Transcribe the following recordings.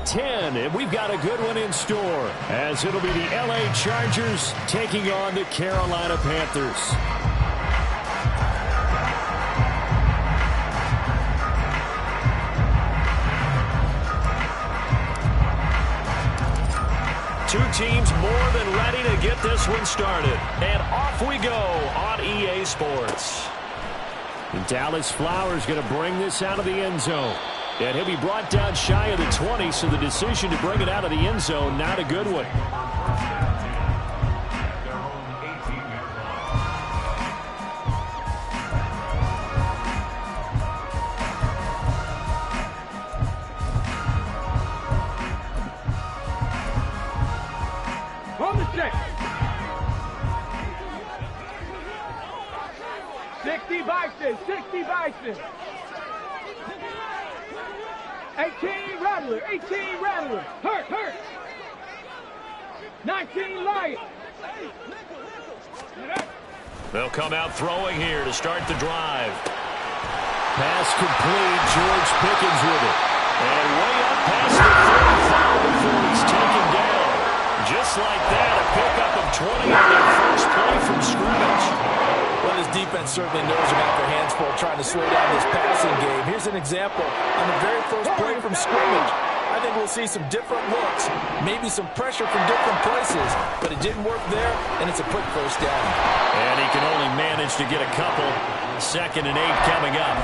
10, and we've got a good one in store, as it'll be the LA Chargers taking on the Carolina Panthers. Two teams more than ready to get this one started. And off we go on EA Sports. And Dallas Flowers going to bring this out of the end zone. And he'll be brought down shy of the 20, so the decision to bring it out of the end zone, not a good one. On the check. 60 Bison, 60 Bison. 18 Rattler, 18 Rattler. Hurt. 19 Lion. They'll come out throwing here to start the drive. Pass complete. George Pickens with it. And way up past the 35 before he's taken down. Just like that, a pickup of 20 on their first play from scrimmage. Well, this defense certainly knows about their hands full trying to slow down this passing game. Here's an example on the very first play from scrimmage. I think we'll see some different looks, maybe some pressure from different places, but it didn't work there, and it's a quick first down. And he can only manage to get a couple. 2nd and 8 coming up.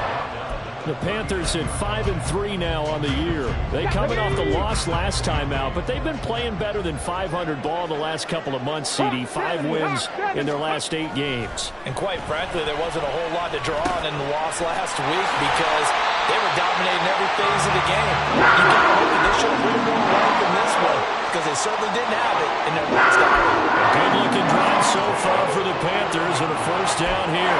The Panthers at 5-3 now on the year. They coming off the loss last time out, but they've been playing better than 500 ball the last couple of months, CD. 5 wins in their last 8 games. And quite frankly, there wasn't a whole lot to draw on in the loss last week because they were dominating every phase of the game. You got to hope that they show a little more running from this one because they certainly didn't have it in their last out. A good-looking drive so far for the Panthers and a first down here.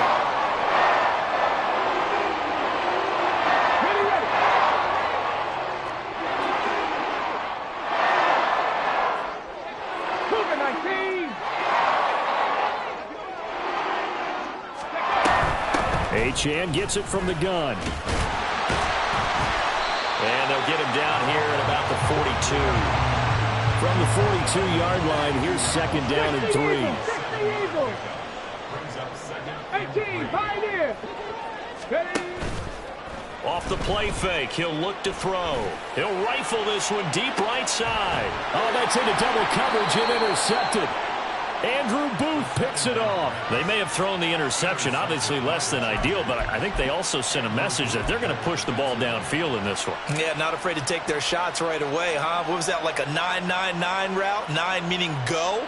Achane gets it from the gun. And they'll get him down here at about the 42. From the 42-yard line, here's 2nd down and 3. 18, Pioneer. Off the play fake, he'll look to throw. He'll rifle this one deep right side. Oh, that's into double coverage and intercepted. Andrew Booth picks it off. They may have thrown the interception, obviously less than ideal, but I think they also sent a message that they're going to push the ball downfield in this one. Yeah, not afraid to take their shots right away, huh? What was that, like a 9-9-9 route? 9 meaning go?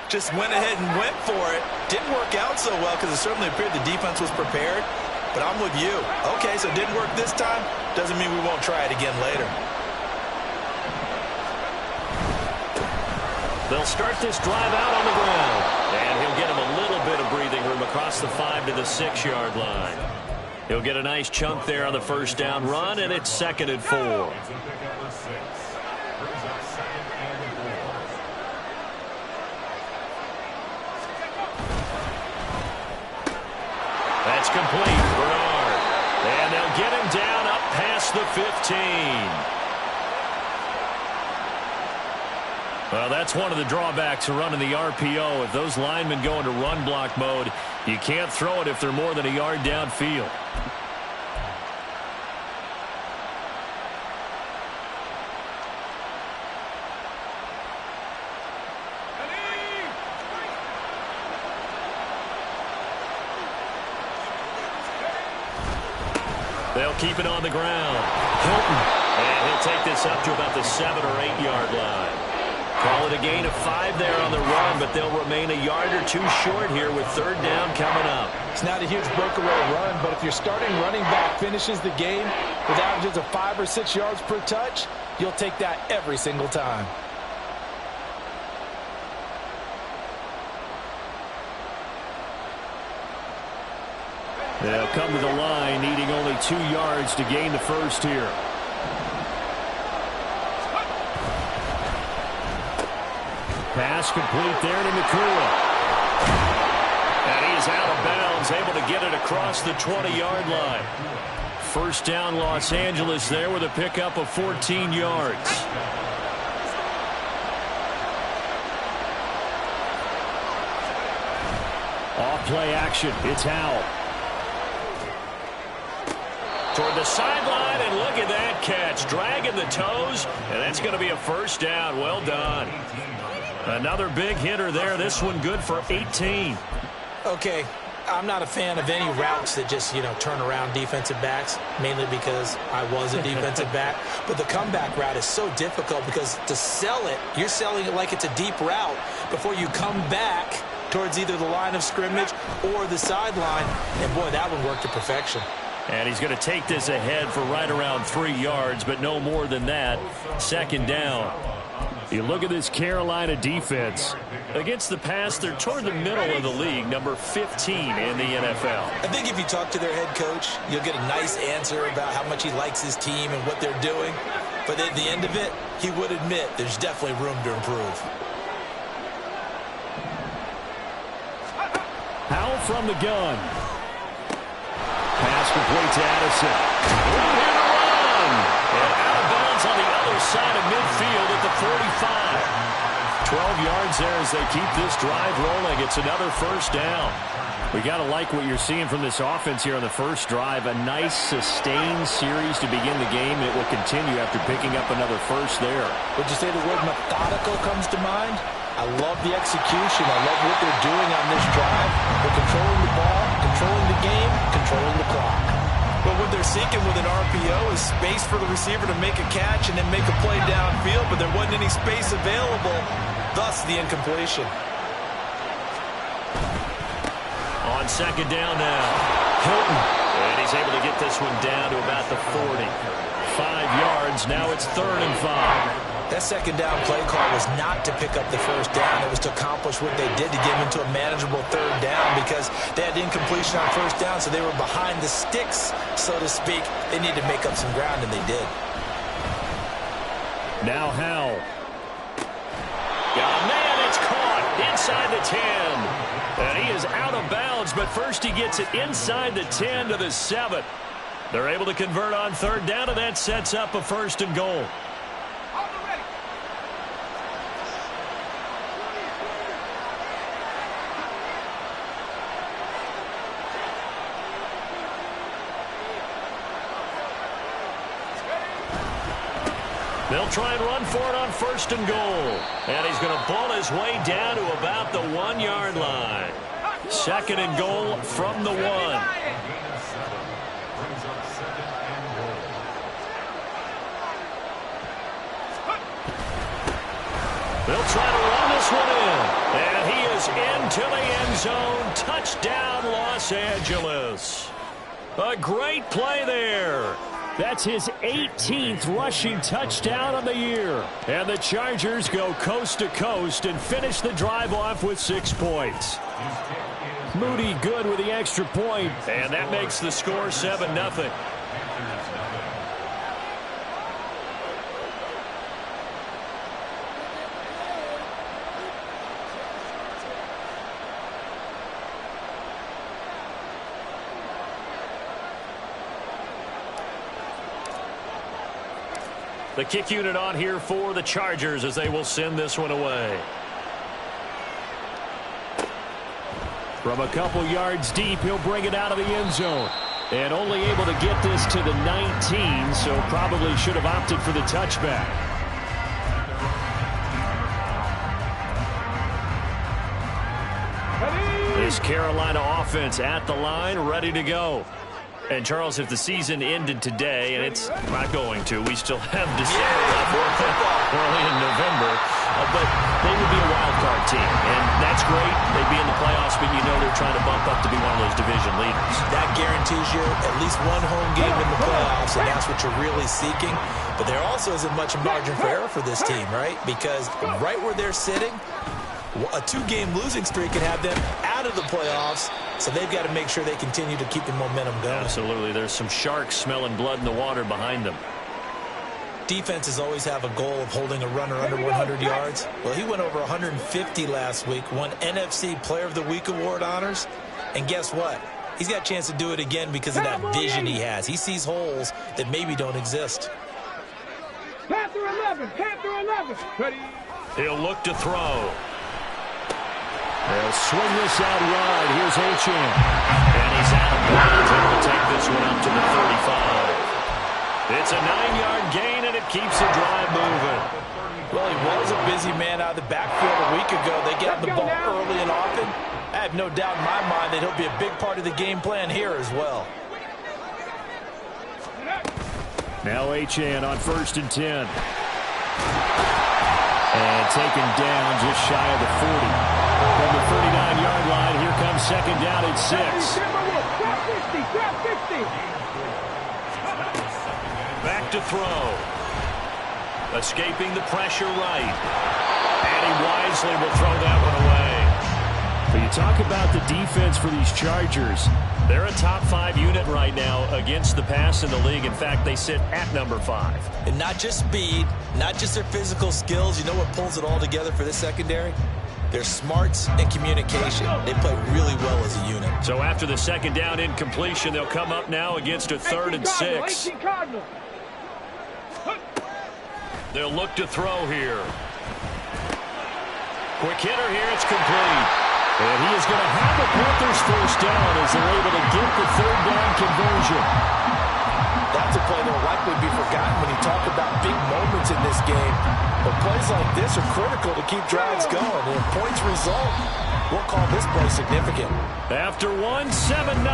Just went ahead and went for it. Didn't work out so well because it certainly appeared the defense was prepared, but I'm with you. Okay, so it didn't work this time. Doesn't mean we won't try it again later. They'll start this drive out on the ground. And he'll get him a little bit of breathing room across the 5 to the 6-yard line. He'll get a nice chunk there on the first down run, and it's 2nd and 4. That's complete. Bernard. And they'll get him down up past the 15. Well, that's one of the drawbacks of running the RPO. If those linemen go into run block mode, you can't throw it if they're more than a yard downfield. They'll keep it on the ground. Hilton. And he'll take this up to about the 7 or 8-yard line. Call it a gain of 5 there on the run, but they'll remain a yard or 2 short here with 3rd down coming up. It's not a huge breakaway run, but if your starting running back finishes the game with averages of 5 or 6 yards per touch, you'll take that every single time. They'll come to the line, needing only 2 yards to gain the first here. Pass complete there to Nakua. And he's out of bounds, able to get it across the 20-yard line. First down, Los Angeles there with a pickup of 14 yards. play action. It's Howell. Toward the sideline, and look at that catch. Dragging the toes, and that's going to be a first down. Well done. Another big hitter there. This one good for 18. Okay, I'm not a fan of any routes that just, turn around defensive backs, mainly because I was a defensive back. But the comeback route is so difficult because to sell it, you're selling it like it's a deep route before you come back towards either the line of scrimmage or the sideline. And, boy, that one worked to perfection. And he's going to take this ahead for right around 3 yards, but no more than that. Second down. You look at this Carolina defense. Against the pass, they're toward the middle of the league, number 15 in the NFL. I think if you talk to their head coach, you'll get a nice answer about how much he likes his team and what they're doing. But at the end of it, he would admit there's definitely room to improve. Howell from the gun. Pass complete to Addison. Room here to run. And out of bounds on the other side of midfield at the 45. 12 yards there as they keep this drive rolling. It's another first down. We got to like what you're seeing from this offense here on the first drive. A nice sustained series to begin the game, and it will continue after picking up another first there. Would you say the word methodical comes to mind? I love the execution. I love what they're doing on this drive. They're controlling the ball, controlling the game, controlling the clock. But what they're seeking with an RPO is space for the receiver to make a catch and then make a play downfield, but there wasn't any space available, thus the incompletion. On second down now, Hilton. And he's able to get this one down to about the 40. 5 yards, now it's 3rd and 5. That second down play call was not to pick up the first down. It was to accomplish what they did to get them into a manageable 3rd down because they had incompletion on first down, so they were behind the sticks, so to speak. They needed to make up some ground, and they did. Now Howell. Oh, man, it's caught inside the 10. And he is out of bounds, but first he gets it inside the 10 to the 7. They're able to convert on 3rd down, and that sets up a 1st and goal. They'll try and run for it on 1st and goal. And he's going to ball his way down to about the 1-yard line. 2nd and goal from the 1. They'll try to run this one in. And he is into the end zone. Touchdown, Los Angeles. A great play there. That's his 18th rushing touchdown on the year. And the Chargers go coast to coast and finish the drive off with 6 points. Moody good with the extra point, and that makes the score 7-0. The kick unit on here for the Chargers as they will send this one away. From a couple yards deep, he'll bring it out of the end zone. And only able to get this to the 19, so probably should have opted for the touchback. This Carolina offense at the line, ready to go. And, Charles, if the season ended today, and it's not going to, we still have December left, early in November, but they would be a wild card team. And that's great. They'd be in the playoffs, but you know they're trying to bump up to be one of those division leaders. That guarantees you at least one home game in the playoffs, and that's what you're really seeking. But there also isn't much margin for error for this team, right? Because right where they're sitting, a 2-game losing streak could have them out of the playoffs, so they've got to make sure they continue to keep the momentum going. Absolutely. There's some sharks smelling blood in the water behind them. Defenses always have a goal of holding a runner under 100 yards. Well, he went over 150 last week, won NFC Player of the Week award honors, and guess what? He's got a chance to do it again because of that vision he has. He sees holes that maybe don't exist. Panther 11, Panther 11. Ready. He'll look to throw. They'll swing this out wide. Here's Achane. And he's out of bounds, and will take this one up to the 35. It's a 9-yard gain, and it keeps the drive moving. Well, he was a busy man out of the backfield a week ago. They got the ball early and often. I have no doubt in my mind that he'll be a big part of the game plan here as well. Now Achane on 1st and 10. And taken down just shy of the 40. From the 39-yard line, here comes 2nd down at 6. Back to throw. Escaping the pressure right. And he wisely will throw that one away. But you talk about the defense for these Chargers. They're a top 5 unit right now against the pass in the league. In fact, they sit at number 5. And not just speed, not just their physical skills. You know what pulls it all together for this secondary? Their smarts and communication. They play really well as a unit. So after the 2nd down incompletion, they'll come up now against a 3rd and 6. They'll look to throw here. Quick hitter here. It's complete. And he is going to have the Panthers 1st down as they're able to get the 3rd down conversion. That's a play that will likely be forgotten when you talk about big moments in this game. But plays like this are critical to keep drives going. And if points result, we'll call this play significant. After 1, 7-0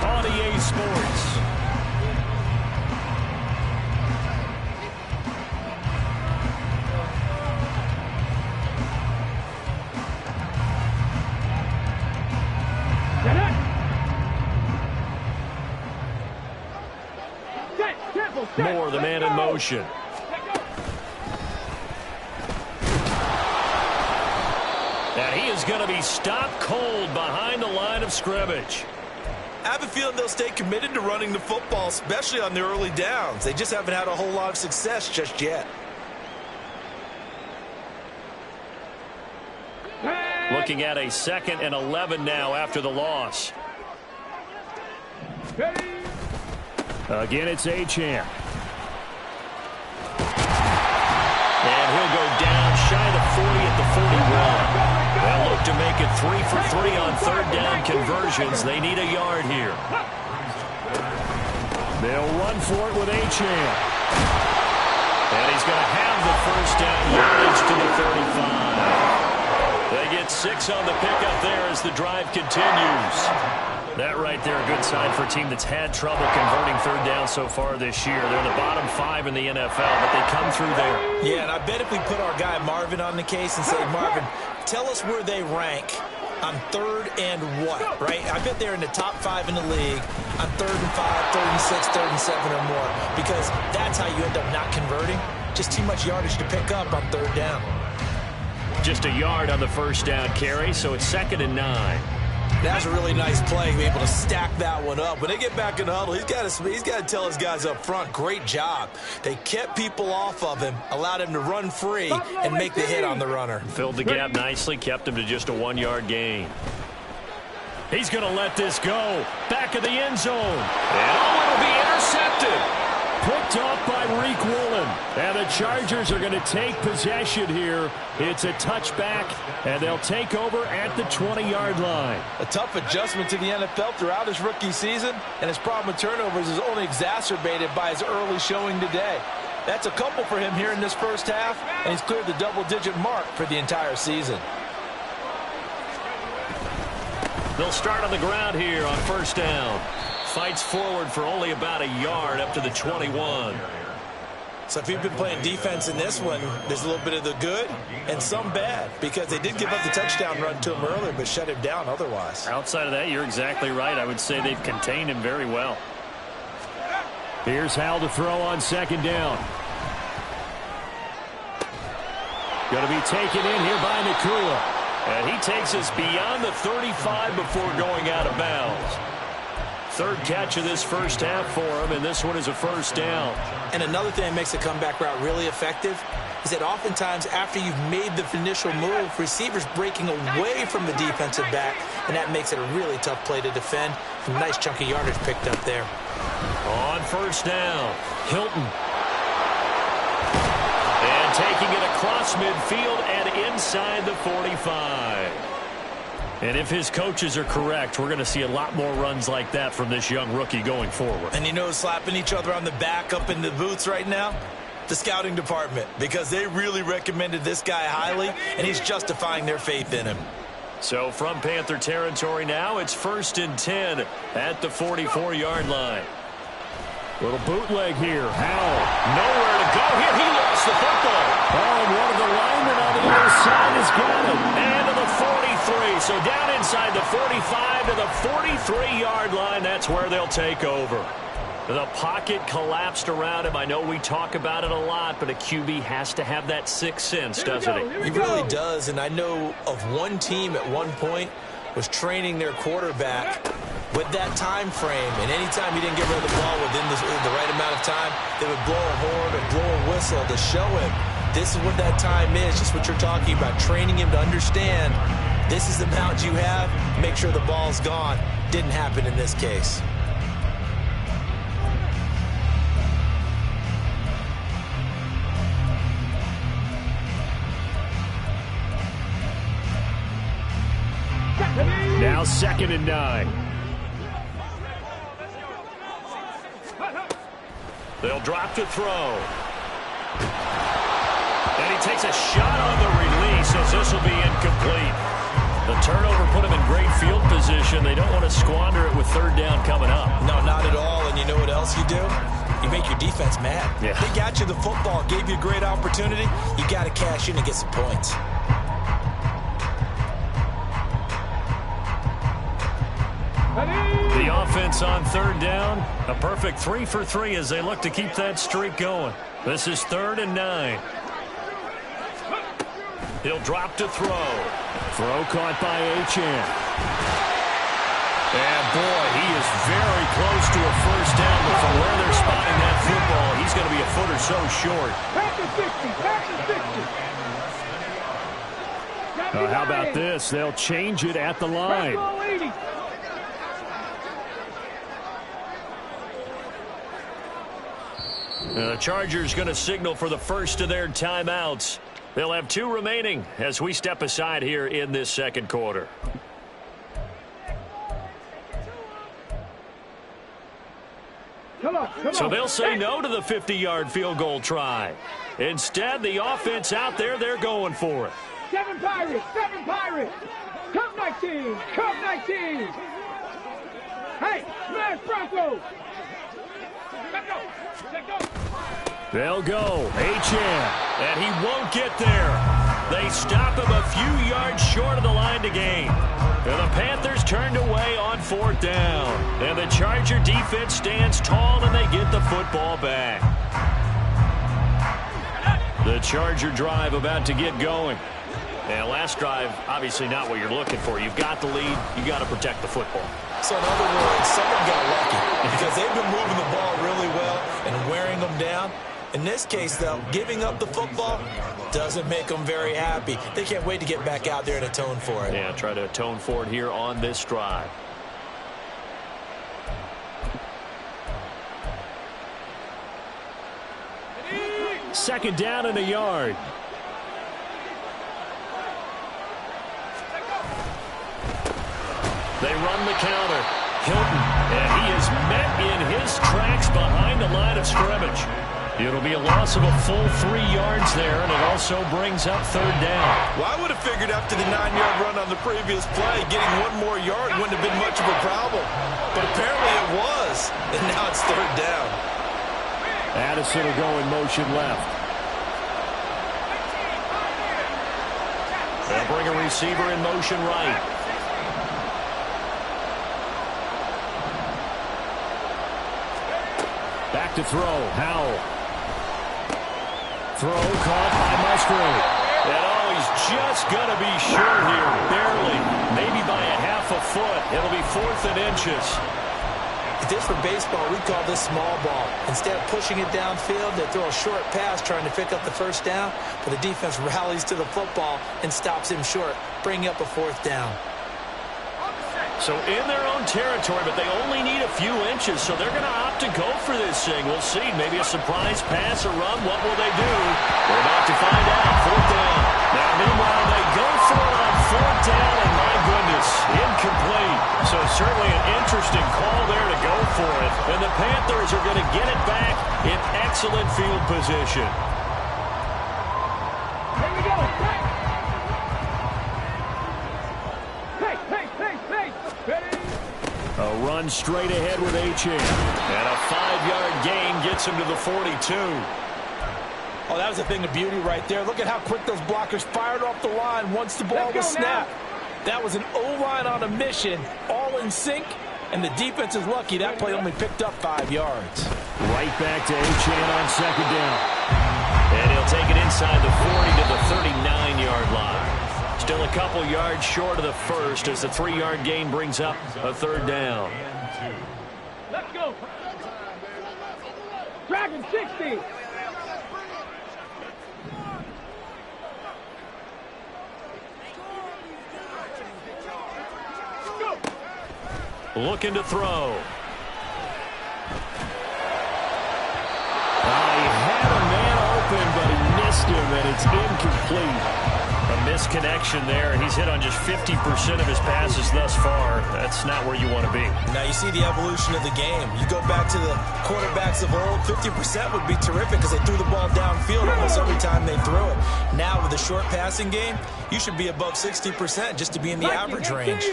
on EA Sports. Moore, the man in motion. And he is going to be stopped cold behind the line of scrimmage. I have a feeling they'll stay committed to running the football, especially on the early downs. They just haven't had a whole lot of success just yet. Looking at a 2nd and 11 now after the loss. Again, it's Achane. And he'll go down shy of the 40 at the 41. They'll look to make it 3 for 3 on 3rd down conversions. They need a yard here. They'll run for it with Achane. And he's going to have the 1st down yardage to the 35. They get 6 on the pickup there as the drive continues. That right there, a good sign for a team that's had trouble converting 3rd down so far this year. They're in the bottom 5 in the NFL, but they come through there. Yeah, and I bet if we put our guy Marvin on the case and say, Marvin, tell us where they rank on 3rd and what, right? I bet they're in the top 5 in the league on 3rd and 5, 3rd and 6, 3rd and 7 or more, because that's how you end up not converting. Just too much yardage to pick up on 3rd down. Just a yard on the 1st down carry, so it's 2nd and 9. That's a really nice play, be able to stack that one up. When they get back in the huddle, he's got to tell his guys up front, great job. They kept people off of him, allowed him to run free, and make the hit on the runner. Filled the gap nicely, kept him to just a 1-yard gain. He's going to let this go. Back of the end zone. And it'll be intercepted. Picked off by Reek Woolen. And the Chargers are going to take possession here. It's a touchback, and they'll take over at the 20-yard line. A tough adjustment to the NFL throughout his rookie season, and his problem with turnovers is only exacerbated by his early showing today. That's a couple for him here in this 1st half, and he's cleared the double-digit mark for the entire season. They'll start on the ground here on 1st down. Fights forward for only about a yard up to the 21. So if you've been playing defense in this one, there's a little bit of the good and some bad, because they did give up the touchdown run to him earlier but shut him down otherwise. Outside of that, you're exactly right. I would say they've contained him very well. Here's Hal to throw on 2nd down. Going to be taken in here by Nakua. And he takes us beyond the 35 before going out of bounds. 3rd catch of this 1st half for him, and this one is a 1st down. And another thing that makes the comeback route really effective is that oftentimes after you've made the initial move, receivers breaking away from the defensive back, and that makes it a really tough play to defend. A nice chunk of yardage picked up there. On 1st down, Hilton. And taking it across midfield and inside the 45. And if his coaches are correct, we're going to see a lot more runs like that from this young rookie going forward. And you know, slapping each other on the back up in the boots right now? The scouting department, because they really recommended this guy highly, and he's justifying their faith in him. So from Panther territory now, it's 1st and 10 at the 44-yard line. Little bootleg here. Howell, nowhere to go here. He lost the football. Oh, and one of the linemen on the other side has got it. And to the 43. So down inside the 45 to the 43-yard line. That's where they'll take over. The pocket collapsed around him. I know we talk about it a lot, but a QB has to have that sixth sense, doesn't he? He really does, and I know of one team at one point was training their quarterback with that time frame, and anytime he didn't get rid of the ball within the right amount of time, they would blow a horn or blow a whistle to show him this is what that time is, just what you're talking about, training him to understand this is the amount you have, make sure the ball's gone. Didn't happen in this case. Now 2nd and 9. They'll drop to throw. And he takes a shot on the release as this will be incomplete. The turnover put him in great field position. They don't want to squander it with 3rd down coming up. No, not at all. And you know what else you do? You make your defense mad. Yeah. They got you the football, gave you a great opportunity. You got to cash in and get some points. The offense on 3rd down, a perfect 3 for 3 as they look to keep that streak going. This is 3rd and 9. He'll drop to throw. Throw caught by Achane. And boy, he is very close to a 1st down, but from where they're spotting that football, he's going to be a foot or so short. How about this? They'll change it at the line. The Chargers going to signal for the first of their timeouts. They'll have 2 remaining as we step aside here in this 2nd quarter. So they'll say no to the 50-yard field goal try. Instead, the offense out there, they're going for it. 7 Pirates, 7 Pirates. Come 19, come 19. Hey, smash Broncos. Let's go. They'll go. Achane. And he won't get there. They stop him a few yards short of the line to gain. And the Panthers turned away on 4th down. And the Charger defense stands tall and they get the football back. The Charger drive about to get going. And last drive, obviously not what you're looking for. You've got the lead. You've got to protect the football. So in other words, someone got lucky because they've been moving the ball really well and wearing them down. In this case, though, giving up the football doesn't make them very happy. They can't wait to get back out there and atone for it. Yeah, try to atone for it here on this drive. Second down and a yard. They run the counter. Hilton, and he is met in his tracks behind the line of scrimmage. It'll be a loss of a full 3 yards there, and it also brings up 3rd down. Well, I would have figured after the 9-yard run on the previous play, getting 1 more yard wouldn't have been much of a problem. But apparently it was, and now it's 3rd down. Addison will go in motion left. They'll bring a receiver in motion right. Back to throw. Howell. Throw caught by Musgrave. And he's just going to be short here. Barely. Maybe by a half a foot. It'll be 4th and inches. If this were baseball, we'd call this small ball. Instead of pushing it downfield, they throw a short pass trying to pick up the 1st down, but the defense rallies to the football and stops him short, bringing up a 4th down. So in their own territory, but they only need a few inches, so they're going to opt to go for this thing. We'll see. Maybe a surprise pass or run. What will they do? We're about to find out. 4th down. Now, meanwhile, they go for it on 4th down, and my goodness, for it, and the Panthers are going to get it back in excellent field position. Here we go. Hey. Ready? A run straight ahead with Achane. And a 5-yard gain gets him to the 42. Oh, that was a thing of beauty right there. Look at how quick those blockers fired off the line once the ball was snapped. That was an O-line on a mission, all in sync, and the defense is lucky that play only picked up 5 yards. Right back to Achane on second down. And he'll take it inside the 40 to the 39-yard line. Still a couple yards short of the first as the 3-yard gain brings up a third down. Let's go. Dragon 60. Looking to throw. He had a man open, but he missed him, and it's incomplete. A misconnection there. He's hit on just 50% of his passes thus far. That's not where you want to be. Now you see the evolution of the game. You go back to the quarterbacks of old, 50% would be terrific because they threw the ball downfield almost every time they threw it. Now with the short passing game, you should be above 60% just to be in the average range.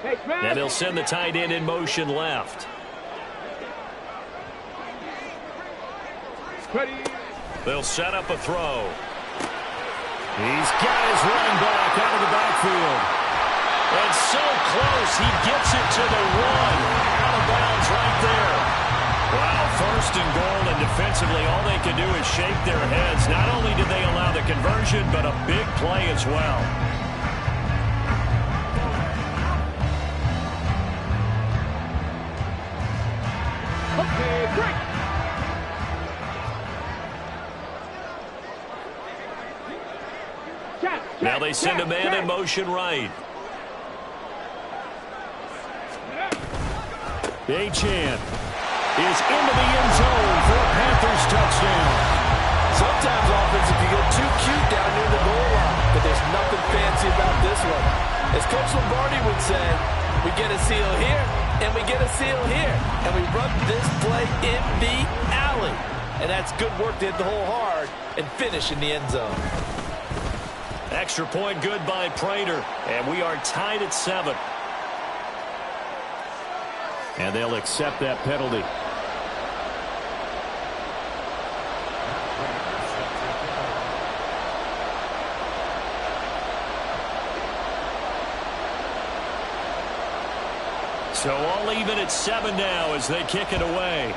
And they'll send the tight end in motion left. They'll set up a throw. He's got his running back out of the backfield. And so close, he gets it to the 1. Out of bounds right there. Wow, first and goal, and defensively all they can do is shake their heads. Not only did they allow the conversion, but a big play as well. Okay, break. Now they send a man in motion right. Achane is into the end zone for a Panthers touchdown. Sometimes offense can get too cute down near the goal line, but there's nothing fancy about this one. As Coach Lombardi would say, we get a seal here, and we get a seal here, and we run this play in the alley. And that's good work to hit the hole hard and finish in the end zone. Extra point good by Prater, and we are tied at 7. And they'll accept that penalty. So all even at 7 now as they kick it away.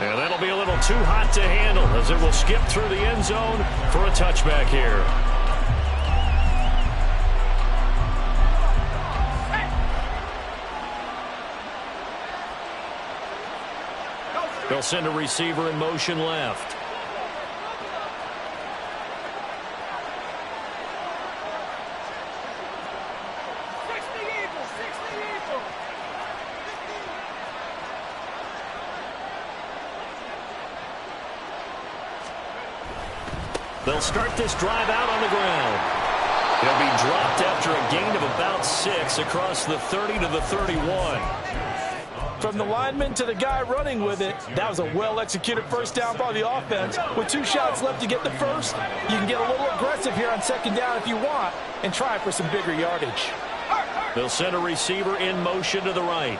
And that'll be a little too hot to handle as it will skip through the end zone for a touchback here. They'll send a receiver in motion left. They'll start this drive out on the ground. He'll be dropped after a gain of about 6 across the 30 to the 31. From the lineman to the guy running with it, that was a well-executed first down by the offense. With 2 shots left to get the first, you can get a little aggressive here on second down if you want and try for some bigger yardage. They'll send a receiver in motion to the right.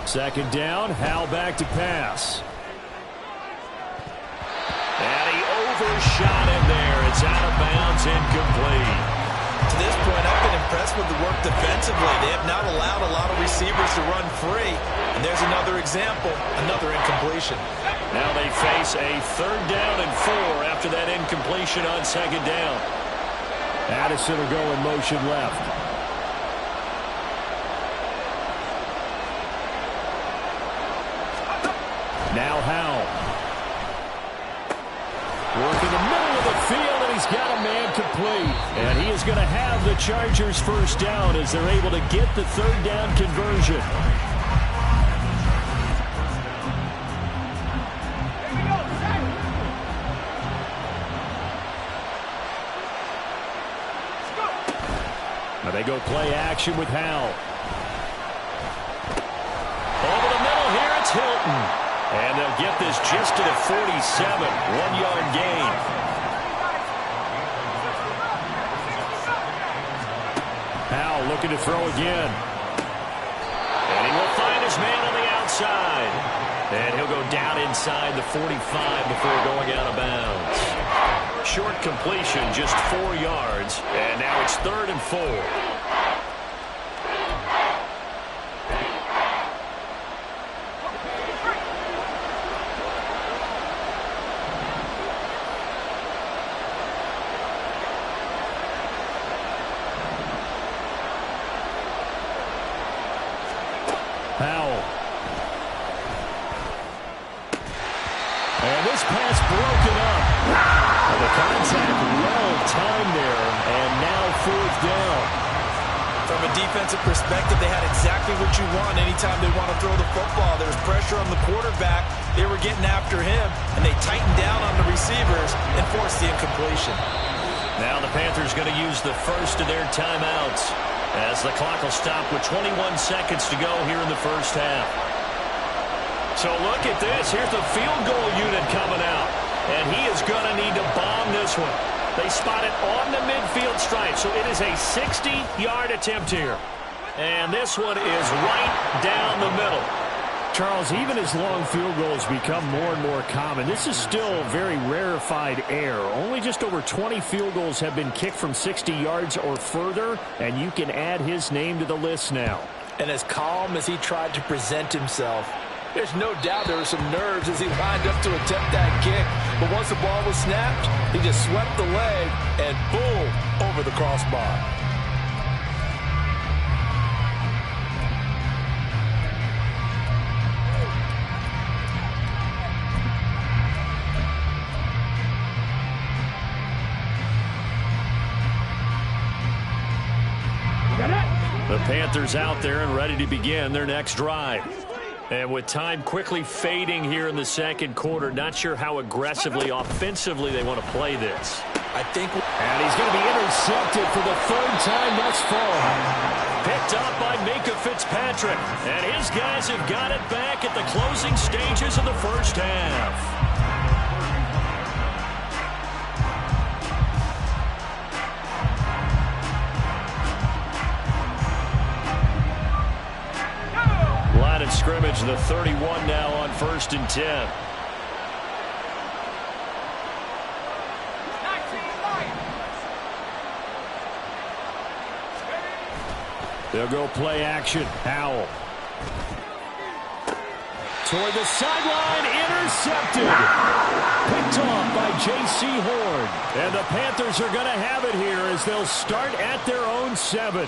Second down, Howell back to pass. And he overshot him there. It's out of bounds, incomplete. To this point, I've been impressed with the work defensively. They have not allowed a lot of receivers to run free. And there's another example, another incompletion. Now they face a 3rd down and 4 after that incompletion on second down. Addison will go in motion left. Now Howell. Working the middle of the field, and he's got a man complete. And he is going to have the Chargers first down as they're able to get the third down conversion. Now they go play action with Howell. Over the middle here, it's Hilton. And they'll get this just to the 47, 1-yard gain. Howell looking to throw again. And he will find his man on the outside. And he'll go down inside the 45 before going out of bounds. Short completion, just 4 yards. And now it's 3rd and 4. Howell. And this pass broken up. And the contact well timed there, and now 4th down. From a defensive perspective, they had exactly what you want anytime they want to throw the football. There's pressure on the quarterback. They were getting after him, and they tightened down on the receivers and forced the incompletion. Now the Panthers going to use the first of their timeouts as the clock will stop with 21 seconds to go here in the first half. So look at this. Here's the field goal unit coming out. And he is going to need to bomb this one. They spot it on the midfield stripe. So it is a 60-yard attempt here. And this one is right down the middle. Charles, even as long field goals become more and more common, this is still very rarefied air. Only just over 20 field goals have been kicked from 60 yards or further, and you can add his name to the list now. And as calm as he tried to present himself, there's no doubt there were some nerves as he lined up to attempt that kick. But once the ball was snapped, he just swept the leg and boom, over the crossbar. The Panthers out there and ready to begin their next drive. And with time quickly fading here in the second quarter, not sure how aggressively, offensively they want to play this. And he's going to be intercepted for the 3rd time thus far. Picked up by Minka Fitzpatrick. And his guys have got it back at the closing stages of the first half. Line of scrimmage, the 31 now on 1st and 10. They'll go play action. Howell. Toward the sideline, intercepted. Picked off by J.C. Horn. And the Panthers are going to have it here as they'll start at their own 7.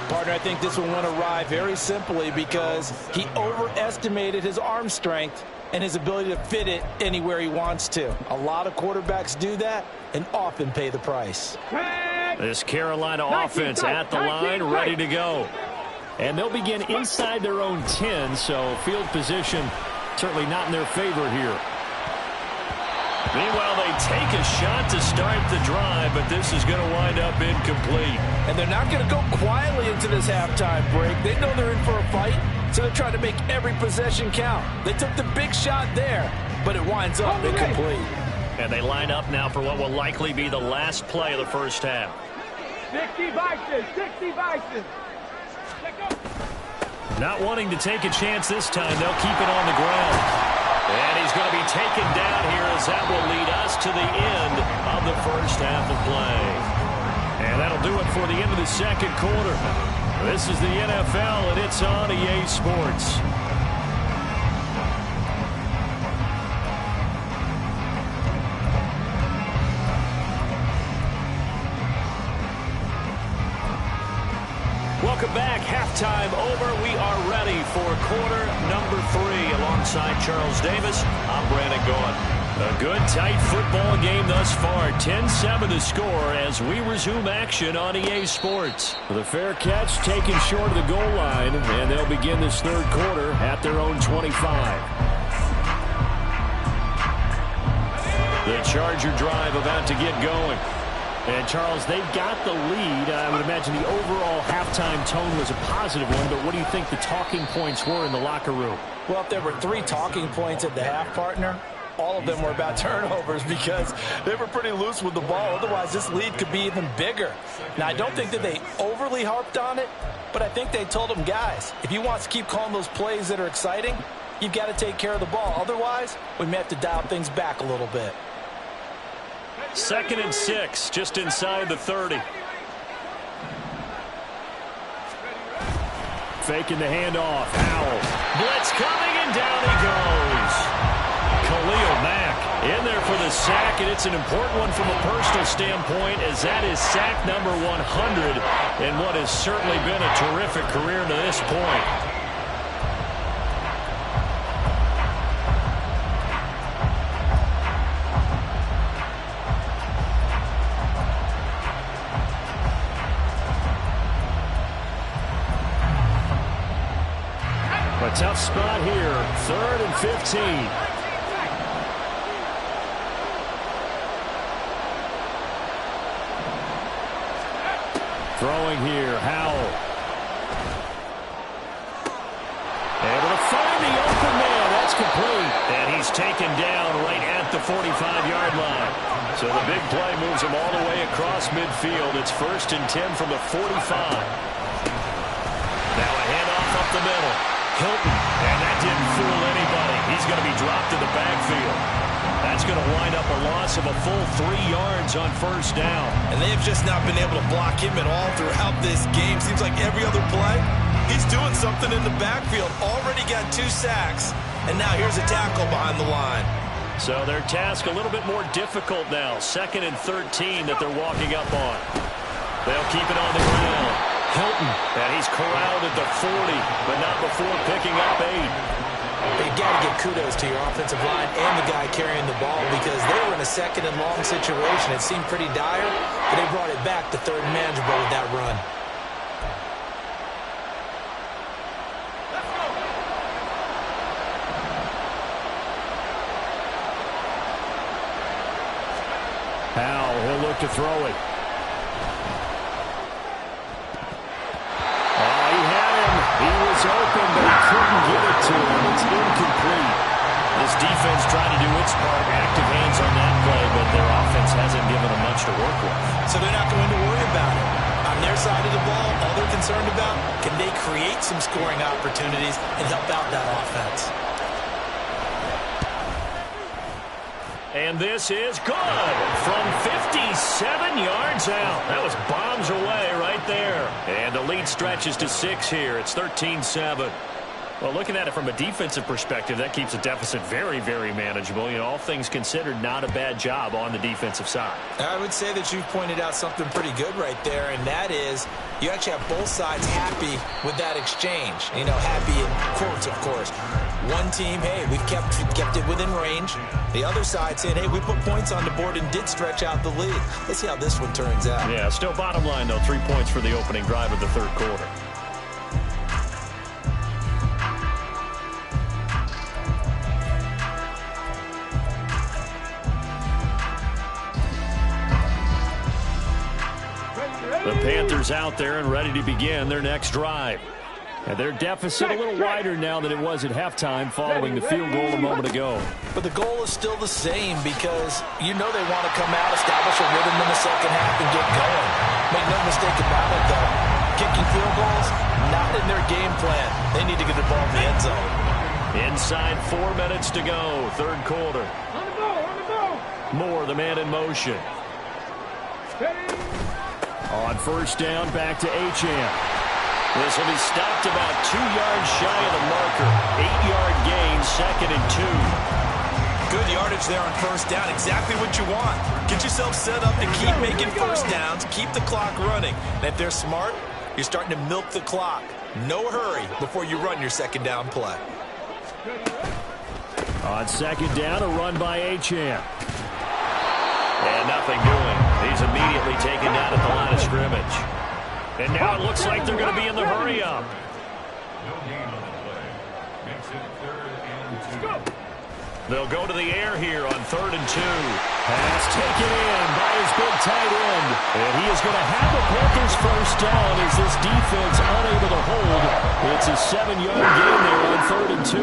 Partner, I think this one went awry very simply because he overestimated his arm strength and his ability to fit it anywhere he wants to. A lot of quarterbacks do that and often pay the price. This Carolina offense at the line, ready to go. And they'll begin inside their own 10, so field position certainly not in their favor here. Meanwhile, they take a shot to start the drive, but this is going to wind up incomplete. And they're not going to go quietly into this halftime break. They know they're in for a fight, so they're trying to make every possession count. They took the big shot there, but it winds up incomplete. And they line up now for what will likely be the last play of the first half. 60 Vikings, 60 Vikings. Not wanting to take a chance this time, they'll keep it on the ground. And he's going to be taken down here as that will lead us to the end of the first half of play. And that'll do it for the end of the second quarter. This is the NFL, and it's on EA Sports. Welcome back. Halftime over. We are ready for quarter number 3. Alongside Charles Davis, I'm Brandon Gaughan. A good, tight football game thus far. 10-7 the score as we resume action on EA Sports. The fair catch taken short of the goal line, and they'll begin this third quarter at their own 25. The Charger drive about to get going. And, Charles, they've got the lead. I would imagine the overall halftime tone was a positive one, but what do you think the talking points were in the locker room? Well, if there were 3 talking points at the half, partner, all of them were about turnovers because they were pretty loose with the ball. Otherwise, this lead could be even bigger. Now, I don't think that they overly harped on it, but I think they told them, guys, if you want to keep calling those plays that are exciting, you've got to take care of the ball. Otherwise, we may have to dial things back a little bit. 2nd and 6, just inside the 30. Faking the handoff. Howell. Blitz coming, and down he goes. Khalil Mack in there for the sack, and it's an important one from a personal standpoint as that is sack number 100 in what has certainly been a terrific career to this point. A tough spot here. 3rd and 15. Throwing here, Howell. Able to find the open man. That's complete. And he's taken down right at the 45-yard line. So the big play moves him all the way across midfield. It's 1st and 10 from the 45. Now a handoff up the middle. Hilton, and that didn't fool anybody. He's going to be dropped in the backfield. That's going to wind up a loss of a full 3 yards on 1st down. And they have just not been able to block him at all throughout this game. Seems like every other play, he's doing something in the backfield. Already got 2 sacks, and now here's a tackle behind the line. So their task a little bit more difficult now. 2nd and 13 that they're walking up on. They'll keep it on the ground. Hilton, and he's corralled at the 40, but not before picking up 8. You've got to give kudos to your offensive line and the guy carrying the ball because they were in a 2nd and long situation. It seemed pretty dire, but they brought it back to 3rd and manageable with that run. Howell, he'll look to throw it. Open, but he couldn't get it to him. It's incomplete. This defense trying to do its part. Active hands on that play, but their offense hasn't given them much to work with. So they're not going to worry about it. On their side of the ball, all they're concerned about, can they create some scoring opportunities and help out that offense? And this is good from 57 yards out. That was bombs away right there. And the lead stretches to 6 here. It's 13-7. Well, looking at it from a defensive perspective, that keeps the deficit very, very manageable. You know, all things considered, not a bad job on the defensive side. I would say that you've pointed out something pretty good right there, and that is you actually have both sides happy with that exchange. You know, happy in quotes, of course. One team, hey, we've kept it within range. The other side saying, hey, we put points on the board and did stretch out the lead. Let's see how this one turns out. Yeah, still bottom line, though, 3 points for the opening drive of the third quarter. The Panthers out there and ready to begin their next drive. And their deficit a little wider now than it was at halftime following the field goal a moment ago. But the goal is still the same because you know they want to come out, establish a rhythm in the second half, and get going. Make no mistake about it, though. Kicking field goals, not in their game plan. They need to get the ball in the end zone. Inside 4 minutes to go, third quarter. On the ball. Moore, the man in motion. On 1st down, back to Achane. This will be stopped about 2 yards shy of the marker. 8-yard gain, 2nd and 2. Good yardage there on 1st down. Exactly what you want. Get yourself set up to keep making 1st downs, keep the clock running. And if they're smart, you're starting to milk the clock. No hurry before you run your 2nd down play. On second down, a run by Achane. And nothing doing. He's immediately taken down at the line of scrimmage. And now it looks like they're going to be in the hurry-up. They'll go to the air here on 3rd and 2. Pass taken in by his big tight end. And he is going to have the Panthers first down as this defense unable to hold. It's a 7-yard gain there on 3rd and 2.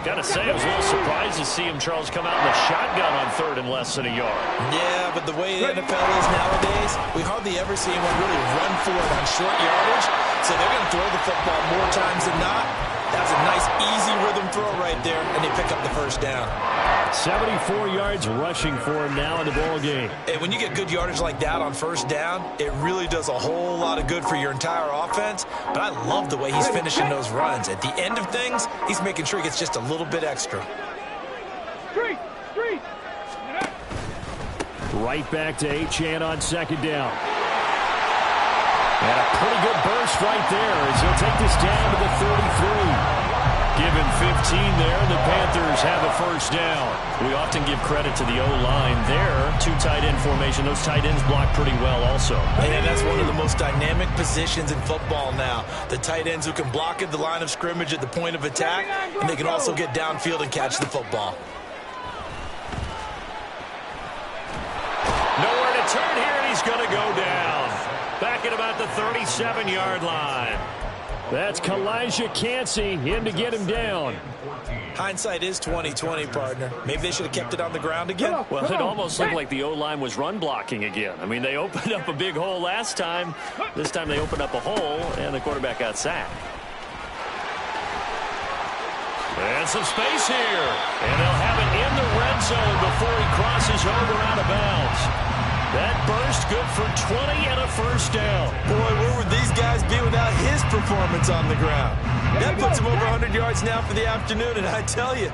Got to say, I was a little surprised to see him, Charles, come out in the shotgun on 3rd and less than a yard. Yeah, but the way the NFL is nowadays, we hardly ever see anyone really run for it on short yardage. So they're going to throw the football more times than not. That's a nice, easy rhythm throw right there, and they pick up the first down. 74 yards rushing for him now in the ball game. Hey, when you get good yardage like that on first down, it really does a whole lot of good for your entire offense. But I love the way he's finishing those runs. At the end of things, he's making sure he gets just a little bit extra. Right back to Achane on second down. And a pretty good burst right there as he'll take this down to the 33. Give him 15 there, and the Panthers have a first down. We often give credit to the O-line there. 2 tight end formation. Those tight ends block pretty well also. And that's one of the most dynamic positions in football now. The tight ends who can block at the line of scrimmage at the point of attack, and they can also get downfield and catch the football. Nowhere to turn here, and he's going to go down. Back at about the 37-yard line. That's Kalijah Cansey in to get him down. Hindsight is 20/20, partner. Maybe they should have kept it on the ground again. Well, it almost looked like the O-line was run blocking again. I mean, they opened up a big hole last time. This time they opened up a hole, and the quarterback got sacked. And some space here. And they'll have it in the red zone before he crosses over out of bounds. That burst good for 20 and a first down. Boy, where would these guys be without his performance on the ground? That puts him over 100 yards now for the afternoon, and I tell you,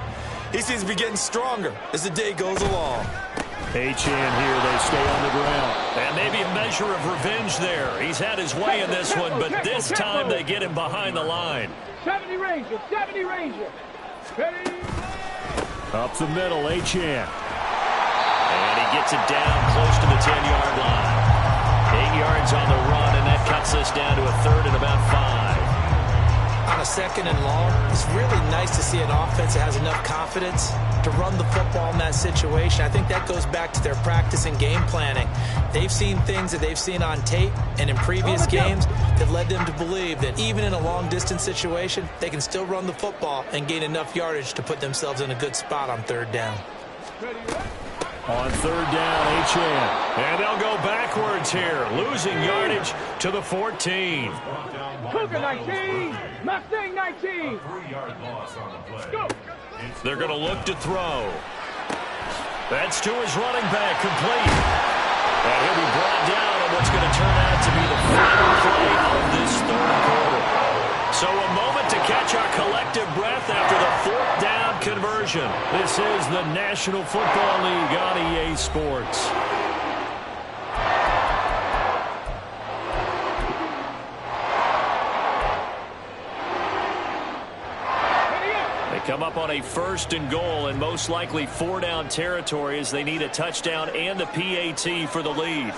he seems to be getting stronger as the day goes along. Achane here, they stay on the ground. And maybe a measure of revenge there. He's had his way in this one, but this time they get him behind the line. 70 Ranger, 70 Ranger. Ready? Up the middle, Achane. And he gets it down close to the 10-yard line. 8 yards on the run, and that cuts us down to a 3rd and about 5. On a 2nd and long, it's really nice to see an offense that has enough confidence to run the football in that situation. I think that goes back to their practice and game planning. They've seen things that they've seen on tape and in previous games that led them to believe that even in a long-distance situation, they can still run the football and gain enough yardage to put themselves in a good spot on 3rd down. On 3rd down, Achane. And they'll go backwards here, losing yardage to the 14. Cougar 19, Mustang 19. Go. They're going to look to throw. That's to his running back, complete. And he'll be brought down on what's going to turn out to be the final play of this 3rd quarter. So a moment to catch our collective breath after the 4th down conversion. This is the National Football League on EA Sports. Come up on a 1st and goal and most likely 4-down territory as they need a touchdown and a PAT for the lead.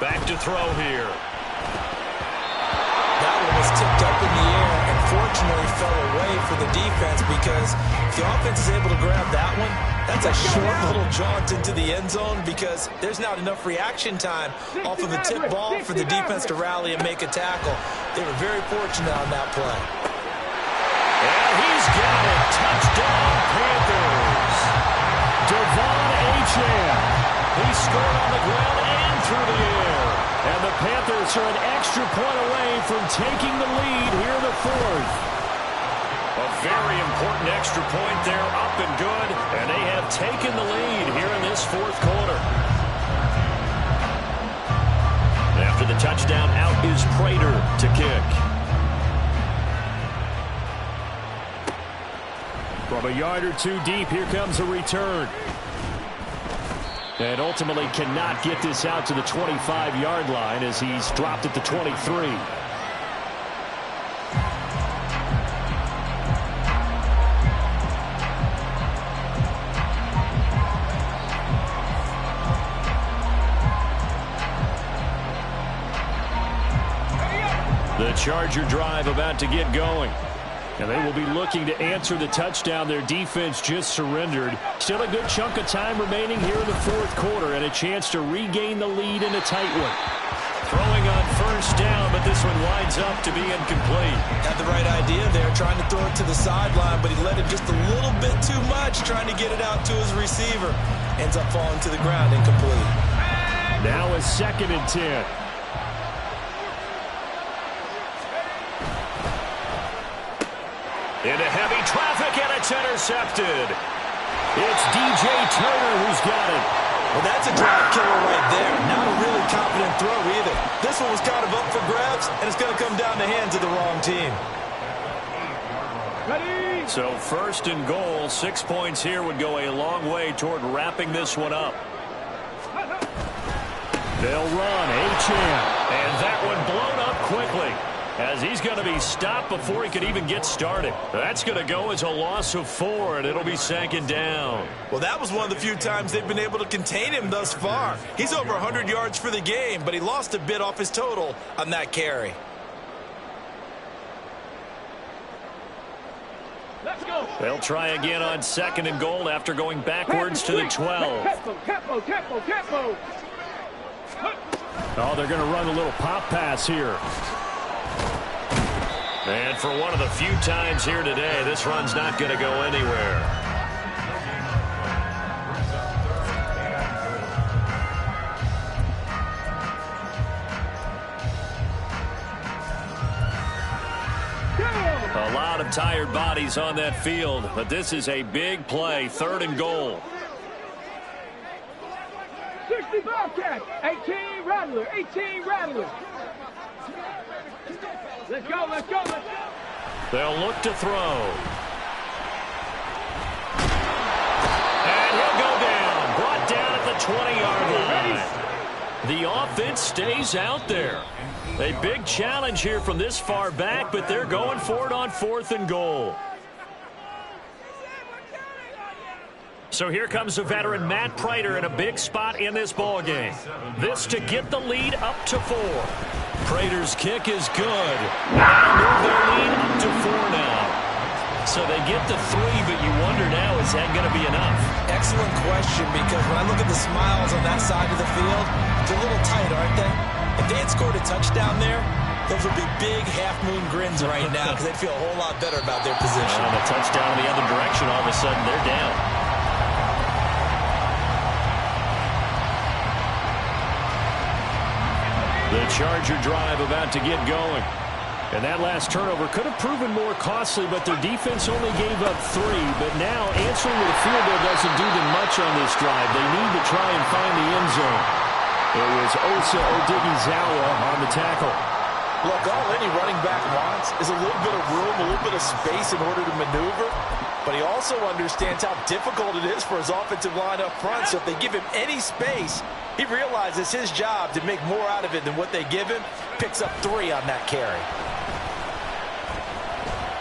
Back to throw here. That one was tipped up in the air and fortunately fell away for the defense because if the offense is able to grab that one, that's a short little jaunt into the end zone because there's not enough reaction time off of the tip ball for the defense to rally and make a tackle. They were very fortunate on that play. And he's got it. Touchdown, Panthers. Devon Achane. He scored on the ground and through the air. And the Panthers are an extra point away from taking the lead here in the 4th. A very important extra point there, up and good. And they have taken the lead here in this 4th quarter. After the touchdown, out is Prater to kick. From a yard or 2 deep, here comes a return. And ultimately cannot get this out to the 25-yard line as he's dropped at the 23. Charger drive about to get going. And they will be looking to answer the touchdown their defense just surrendered. Still a good chunk of time remaining here in the fourth quarter and a chance to regain the lead in a tight one. Throwing on first down, but this one winds up to be incomplete. Had the right idea there, trying to throw it to the sideline, but he let it just a little bit too much, trying to get it out to his receiver. Ends up falling to the ground, incomplete. Now a 2nd and 10. Into heavy traffic, and it's intercepted. It's DJ Turner who's got it. Well, that's a drive killer right there. Not a really confident throw either. This one was kind of up for grabs, and it's going to come down the hands of the wrong team. Ready? So 1st and goal, 6 points here would go a long way toward wrapping this one up. They'll run, Achane, and that one blown up quickly, as he's going to be stopped before he could even get started. That's going to go as a loss of 4, and it'll be 2nd down. Well, that was one of the few times they've been able to contain him thus far. He's over 100 yards for the game, but he lost a bit off his total on that carry. Let's go. They'll try again on 2nd and goal after going backwards to the 12. Tempo. Oh, they're going to run a little pop pass here. And for one of the few times here today, this run's not going to go anywhere. A lot of tired bodies on that field, but this is a big play, 3rd and goal. 60 Bobcats. 18 Rattler. Let's go. They'll look to throw. And he'll go down. Brought down at the 20-yard line. The offense stays out there. A big challenge here from this far back, but they're going for it on 4th and goal. So here comes the veteran Matt Prater in a big spot in this ball game. This to get the lead up to 4. Prater's kick is good. That'll move their lead up to 4 now. So they get to 3, but you wonder now, is that going to be enough? Excellent question, because when I look at the smiles on that side of the field, they're a little tight, aren't they? If they had scored a touchdown there, those would be big half-moon grins right now, because they'd feel a whole lot better about their position. And a touchdown in the other direction, all of a sudden they're down. The Charger drive about to get going. And that last turnover could have proven more costly, but their defense only gave up 3. But now answering with a field goal doesn't do them much on this drive. They need to try and find the end zone. It was Osa Odighizuwa on the tackle. Look, all any running back wants is a little bit of room, a little bit of space in order to maneuver. But he also understands how difficult it is for his offensive line up front. So if they give him any space, he realizes his job to make more out of it than what they give him. Picks up 3 on that carry.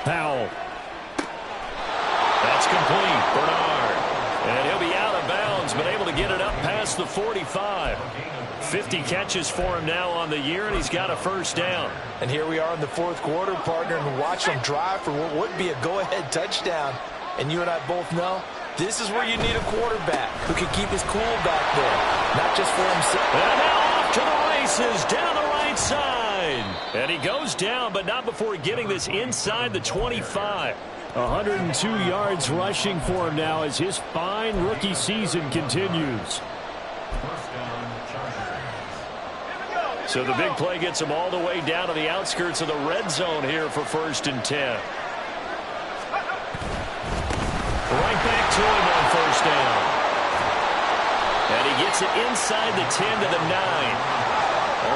Powell. That's complete. Bernard. And he'll be out of bounds, but able to get it up past the 45. 50 catches for him now on the year, and he's got a 1st down. And here we are in the 4th quarter, partner, and watch them drive for what would be a go-ahead touchdown. And you and I both know this is where you need a quarterback who can keep his cool back there, not just for himself. And now off to the races, down the right side. And he goes down, but not before getting this inside the 25. 102 yards rushing for him now as his fine rookie season continues. So the big play gets him all the way down to the outskirts of the red zone here for 1st and 10. Right back to him on 1st down. And he gets it inside the 10 to the 9.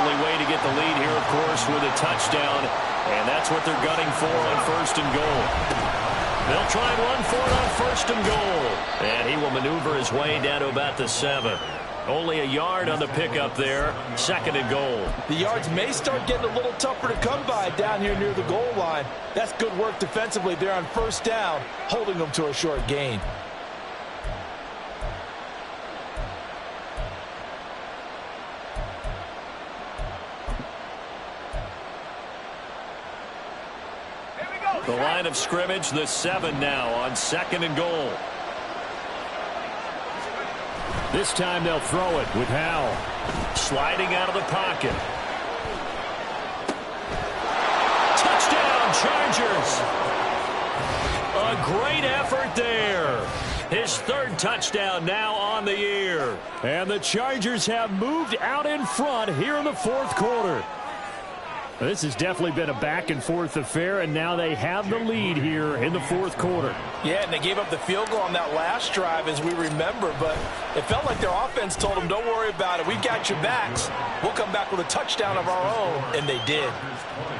Only way to get the lead here, of course, with a touchdown. And that's what they're gunning for on 1st and goal. They'll try and run for it on 1st and goal. And he will maneuver his way down to about the 7. Only a yard on the pickup there. 2nd and goal. The yards may start getting a little tougher to come by down here near the goal line. That's good work defensively there on 1st down, holding them to a short gain. The line of scrimmage, the 7 now on 2nd and goal. This time they'll throw it with Howell. Sliding out of the pocket. Touchdown, Chargers. A great effort there. His 3rd touchdown now on the year. And the Chargers have moved out in front here in the 4th quarter. This has definitely been a back-and-forth affair, and now they have the lead here in the 4th quarter. Yeah, and they gave up the field goal on that last drive, as we remember, but it felt like their offense told them, don't worry about it. We got your backs. We'll come back with a touchdown of our own, and they did.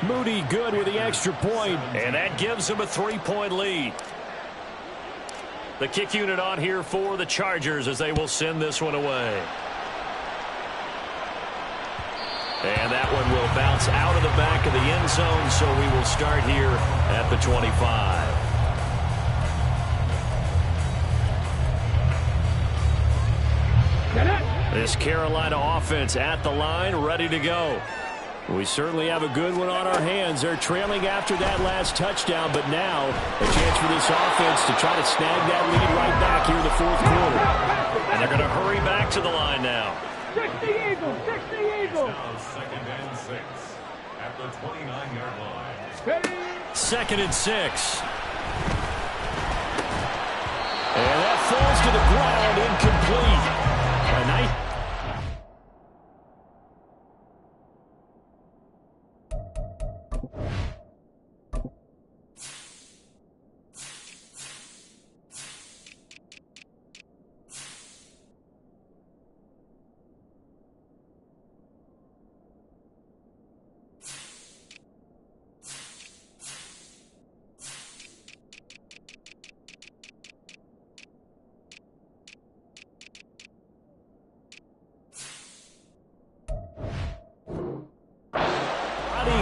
Moody good with the extra point, and that gives them a 3-point lead. The kick unit on here for the Chargers as they will send this one away. And that one will bounce out of the back of the end zone, so we will start here at the 25. This Carolina offense at the line, ready to go. We certainly have a good one on our hands. They're trailing after that last touchdown, but now a chance for this offense to try to snag that lead right back here in the 4th quarter. And they're going to hurry back to the line now. 60 Eagles, 60 Eagles. Now 2nd and 6 at the 29-yard line. Ready? 2nd and 6. And that falls to the ground, incomplete. A nice.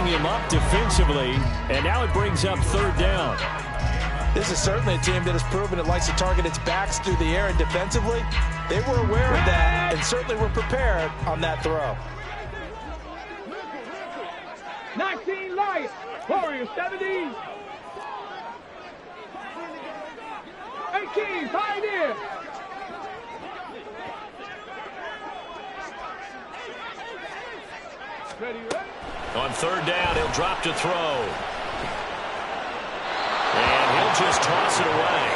Him up defensively, and now it brings up 3rd down. This is certainly a team that has proven it likes to target its backs through the air, and defensively, they were aware of that and certainly were prepared on that throw. 19 Lions, Warriors 70. 18 Pioneer. Ready, ready? On 3rd down, he'll drop to throw. And he'll just toss it away.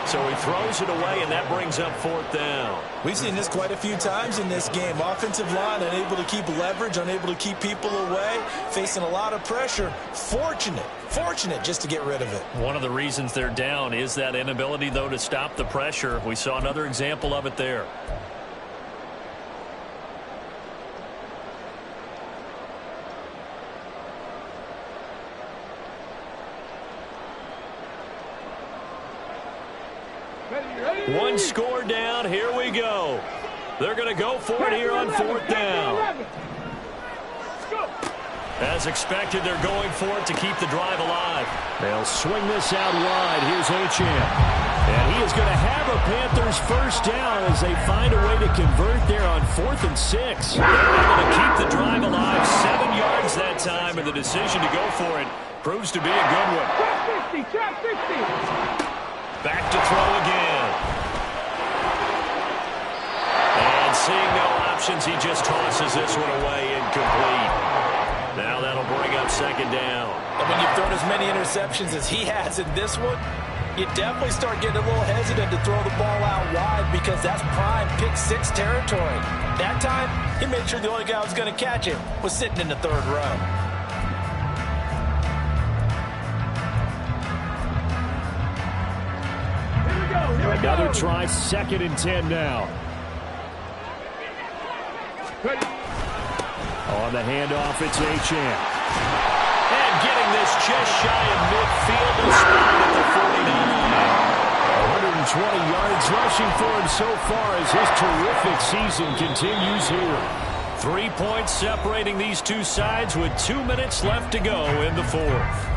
So he throws it away, and that brings up 4th down. We've seen this quite a few times in this game. Offensive line unable to keep leverage, unable to keep people away, facing a lot of pressure. Fortunate just to get rid of it. One of the reasons they're down is that inability, though, to stop the pressure. We saw another example of it there. One score down. Here we go. They're going to go for it here on 4th down. As expected, they're going for it to keep the drive alive. They'll swing this out wide. Here's Achane. And he is going to have a Panthers 1st down as they find a way to convert there on 4th and 6. They're able to keep the drive alive. 7 yards that time, and the decision to go for it proves to be a good one. Track 50. Back to throw again. And seeing no options, he just tosses this one away, incomplete. Now that'll bring up 2nd down. And when you've thrown as many interceptions as he has in this one, you definitely start getting a little hesitant to throw the ball out wide because that's prime pick 6 territory. That time, he made sure the only guy who was going to catch him was sitting in the 3rd row. Another try, 2nd and 10 now. On the handoff, it's Achane. And getting this just shy of midfield, a spot at the 49. 120 yards rushing for him so far as his terrific season continues here. 3 points separating these two sides with 2 minutes left to go in the 4th.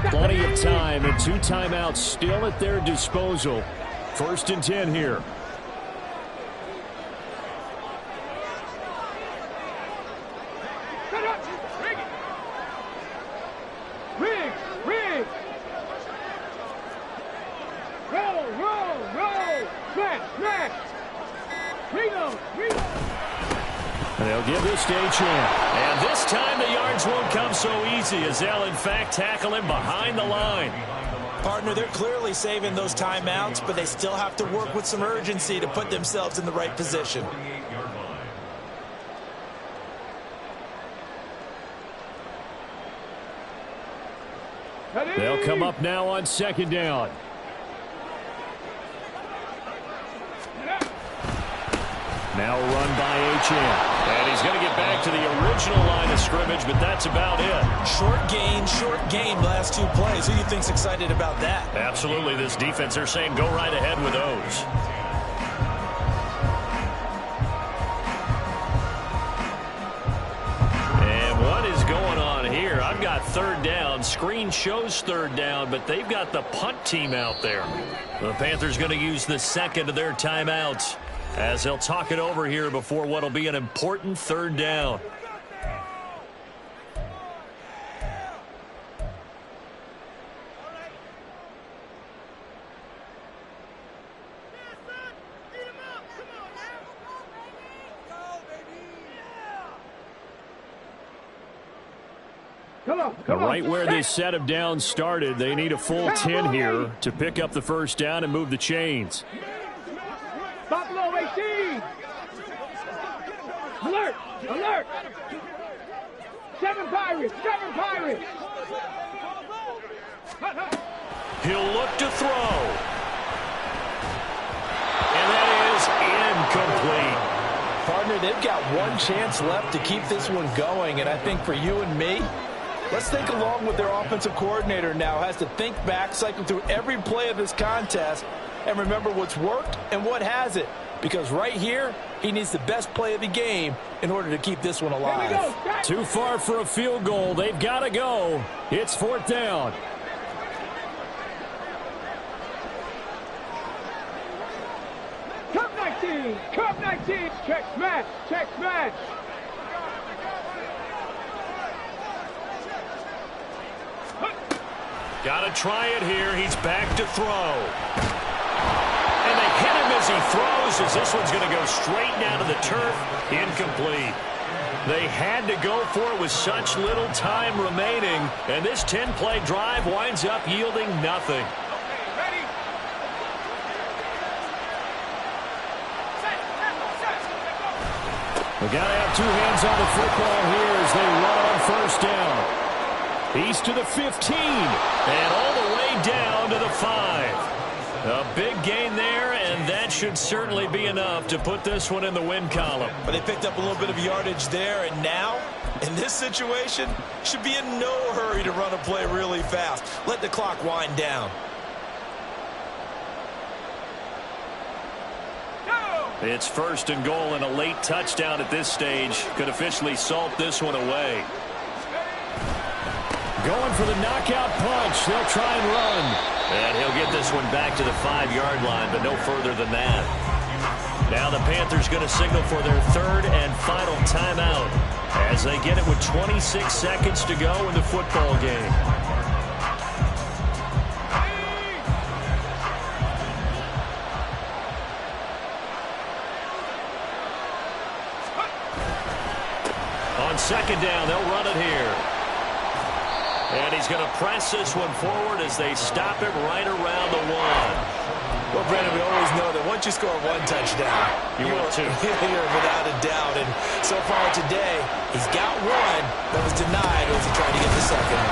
Plenty of time, and 2 timeouts still at their disposal. 1st and 10 here. And they'll give this to a champ. And this time the yards won't come so easy as they'll, in fact, tackle him behind the line. Partner, they're clearly saving those timeouts, but they still have to work with some urgency to put themselves in the right position. They'll come up now on 2nd down. Now a run by Achane. And he's going to get back to the original line of scrimmage, but that's about it. Short game, last 2 plays. Who do you think's excited about that? Absolutely. This defense, they're saying go right ahead with those. And what is going on here? I've got 3rd down. Screen shows 3rd down, but they've got the punt team out there. The Panthers going to use the 2nd of their timeouts as they'll talk it over here before what will be an important 3rd down. Right where this set of downs started, they need a full 10 here to pick up the 1st down and move the chains. Buffalo 18. Alert! Alert! 7 Pirates! 7 Pirates! He'll look to throw. And that is incomplete. Partner, they've got 1 chance left to keep this one going, and I think for you and me, let's think along with their offensive coordinator now. Has to think back, cycle through every play of this contest, and remember what's worked and what hasn't. Because right here, he needs the best play of the game in order to keep this one alive. Too far for a field goal. They've got to go. It's 4th down. Cup 19! Cup 19! Check smash! Check smash! Got to try it here. He's back to throw. And they hit him as he throws, as this one's going to go straight down to the turf. Incomplete. They had to go for it with such little time remaining, and this 10-play drive winds up yielding nothing. We got to have 2 hands on the football here as they run on 1st down. He's to the 15, and all the way down to the 5. A big gain there, and that should certainly be enough to put this one in the win column. But they picked up a little bit of yardage there, and now, in this situation, should be in no hurry to run a play really fast. Let the clock wind down. It's 1st and goal, and a late touchdown at this stage could officially salt this one away. Going for the knockout punch. They'll try and run. And he'll get this one back to the 5-yard line, but no further than that. Now the Panthers going to signal for their 3rd and final timeout as they get it with 26 seconds to go in the football game. On 2nd down, they'll run it here. And he's going to press this one forward as they stop him right around the 1. Well, Brandon, we always know that once you score 1 touchdown, you want 2. You're without a doubt. And so far today, he's got 1 that was denied as he tried to get the 2nd.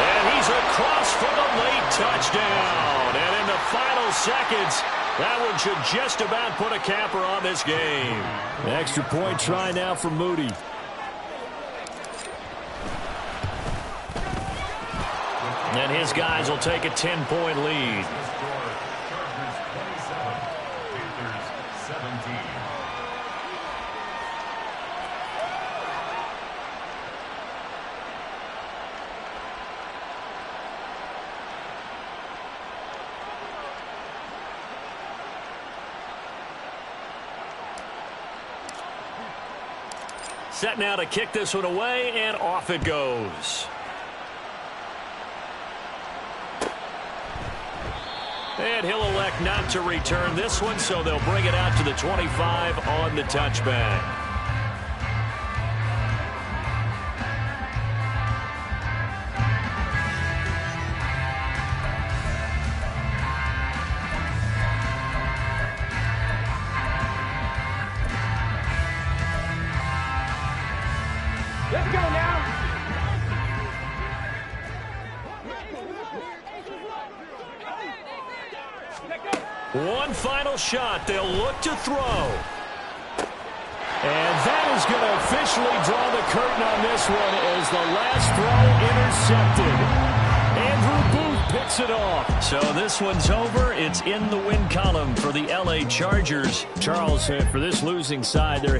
And he's across for the late touchdown. And in the final seconds, that one should just about put a capper on this game. An extra point try now for Moody. And his guys will take a 10-point lead. Set now to kick this one away, and off it goes. And he'll elect not to return this one, so they'll bring it out to the 25 on the touchback. Let's go now. One final shot. They'll look to throw. And that is going to officially draw the curtain on this one as the last throw intercepted. Andrew Booth picks it off. So this one's over. It's in the win column for the LA Chargers. Charles, for this losing side, they're